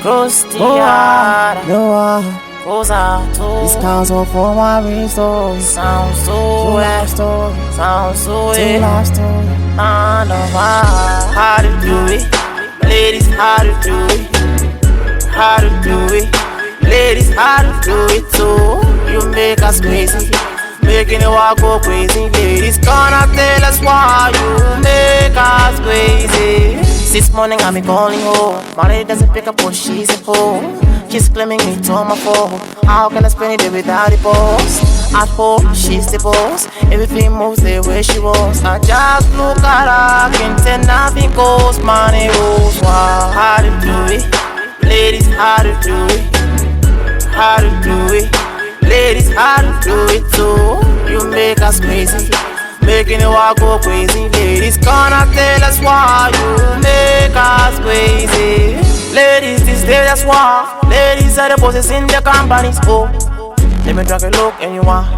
Rostiara, This council for my real story. sounds so Life story. sounds so Two life story. kind of how to do it, ladies, how to do it, how to do it, ladies, how to do it too. You make us crazy, making the walk go crazy. Ladies, gonna tell us why you make us crazy. This morning I be calling home, my lady doesn't pick up what she's at home. She's claiming me to my phone. How can I spend it without the boss? At home, she's the boss. Everything moves the way she wants. I just look at her, can't tell nothing goes. Money rules. Wow, how to do it, ladies, how to do it, how to do it, ladies, how to do it too. You make us crazy, making the walk go crazy. Ladies, gonna tell us why you make us crazy. Ladies, this day that's why. Ladies are the bosses in the companies. Oh, let me drag a look and you want.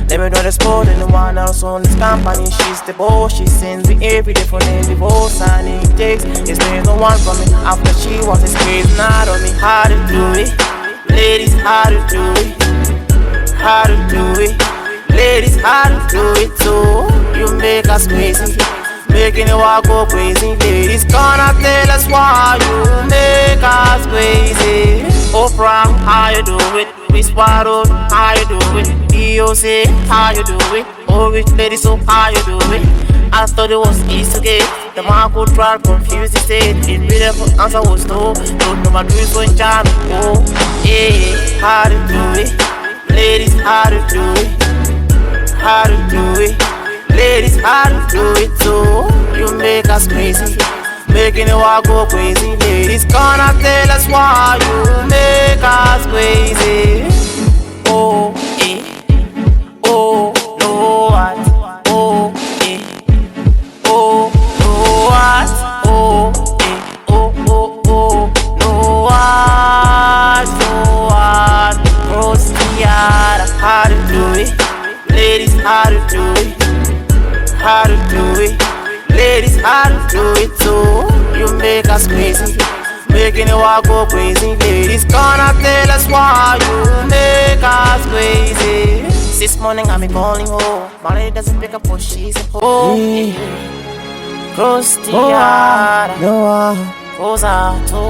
Let me draw the sport and the one else on this company. She's the boss, she sends me every day for name divorce. And it takes, it's no one for me. After she was a crazy not on me. How to do it, ladies, how to do it, how to do it, ladies, how to do it too. You make us crazy, making the walk go crazy. Ladies, gonna tell us why you make us crazy. Oprah, how you do it? Whisper, how you do it? DOC, how you do it? Oh, rich lady, so how you do it? I thought it was easy to get. The man could try confuse the state. The beautiful answer was no. Don't know my dreams so in charm. Oh, yeah, how to do it? Ladies, how to do it? How to do it? Ladies, how to do it too. You make us crazy, making the walk go crazy. Ladies, gonna tell us why you make us crazy. Oh, eh. Oh, no, what? Oh, eh. Oh, no, what? Oh, eh. Oh, oh, oh, no, what? No, what? Rostiara, how to do it? Ladies, how to do it, how to do it, ladies, how to do it too. You make us crazy, making the walk go crazy. Ladies, gonna tell us why you make us crazy. This morning I be calling home, my lady doesn't pick up what she's at home. Rostiara,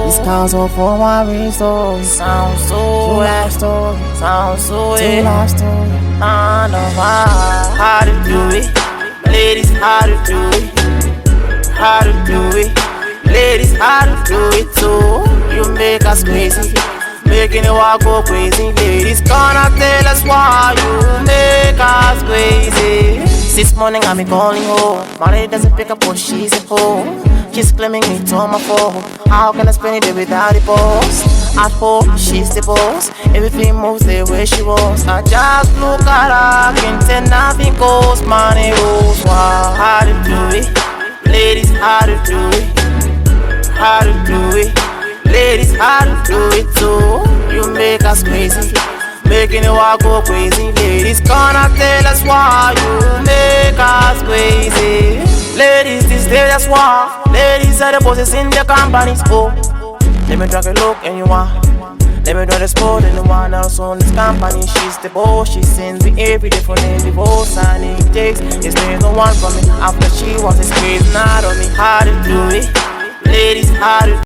This council for my real story. sounds so Life story. sounds so Two life story. kind of how to do it, ladies, how to do it, how to do it, ladies, how to do it too. You make us crazy, making the walk go crazy. Ladies, gonna tell us why you make us crazy. This morning I be calling home, my lady doesn't pick up what she's at home. She's claiming me to my phone. How can I spend it without the boss? At home, she's the boss. Everything moves the way she wants. I just look at her, can't tell nothing goes. Money rules. Wow, how to do it, ladies, how to do it, how to do it, ladies, how to do it too. You make us crazy, making the walk go crazy. Ladies, gonna tell us why you make us crazy. Ladies, this day that's why. Ladies are the bosses in the companies. Oh, let me drag a look and you want. Let me draw the sport and the one else on this company. She's the boss, she sends me every day for name divorce. And it takes, it's no one for me. After she was a crazy not on me. How to do it, ladies, how to